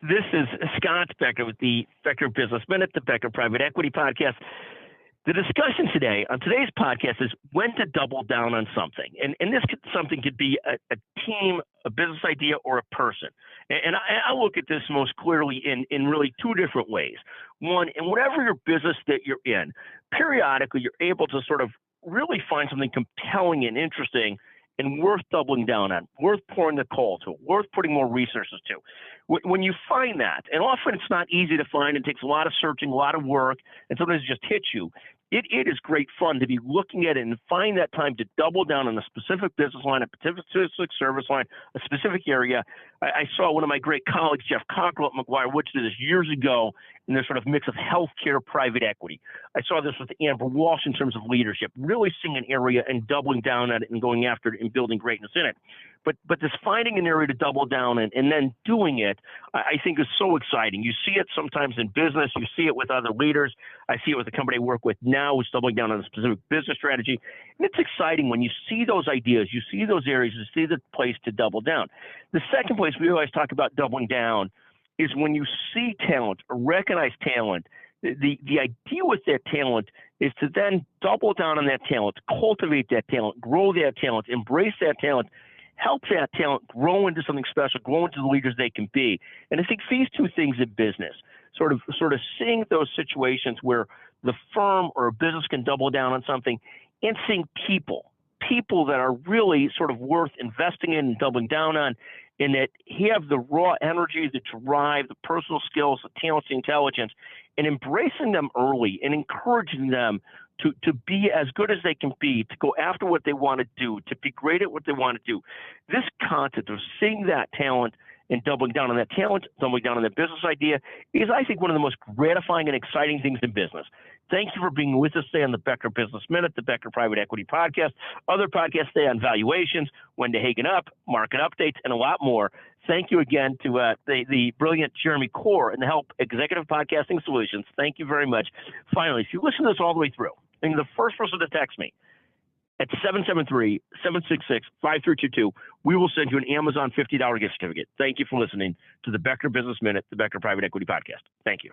This is Scott Becker with the Becker Business Minute, the Becker Private Equity Podcast. The discussion today on today's podcast is when to double down on something. And this something could be a team, a business idea, or a person. And I look at this most clearly in really two different ways. One, in whatever your business that you're in, periodically you're able to sort of really find something compelling and interesting and worth doubling down on, worth pouring the coal to, worth putting more resources to. When you find that, and often it's not easy to find, it takes a lot of searching, a lot of work, and sometimes it just hits you. It is great fun to be looking at it and find that time to double down on a specific business line, a specific service line, a specific area. I saw one of my great colleagues, Jeff Cockrell at McGuire Woods, did this years ago in this sort of mix of healthcare, private equity. I saw this with Amber Walsh in terms of leadership, really seeing an area and doubling down on it and going after it and building greatness in it. But this finding an area to double down in and then doing it, I think is so exciting. You see it sometimes in business. You see it with other leaders. I see it with the company I work with now who's doubling down on a specific business strategy. And it's exciting when you see those ideas, you see those areas, you see the place to double down. The second place we always talk about doubling down is when you see talent or recognize talent. The idea with that talent is to then double down on that talent, cultivate that talent, grow that talent, embrace that talent, help that talent grow into something special, grow into the leaders they can be. And I think these two things in business, sort of seeing those situations where the firm or a business can double down on something, and seeing people that are really sort of worth investing in and doubling down on, and that have the raw energy, the drive, the personal skills, the talents, the intelligence, and embracing them early and encouraging them to be as good as they can be, to go after what they want to do, to be great at what they want to do. This concept of seeing that talent and doubling down on that talent, doubling down on that business idea is, I think, one of the most gratifying and exciting things in business. Thank you for being with us today on the Becker Business Minute, the Becker Private Equity Podcast. Other podcasts today on valuations, when to haken up, market updates, and a lot more. Thank you again to the brilliant Jeremy Core and the Help Executive Podcasting Solutions. Thank you very much. Finally, if you listen to this all the way through, and you're the first person to text me at 773-766-5322, we will send you an Amazon $50 gift certificate. Thank you for listening to the Becker Business Minute, the Becker Private Equity Podcast. Thank you.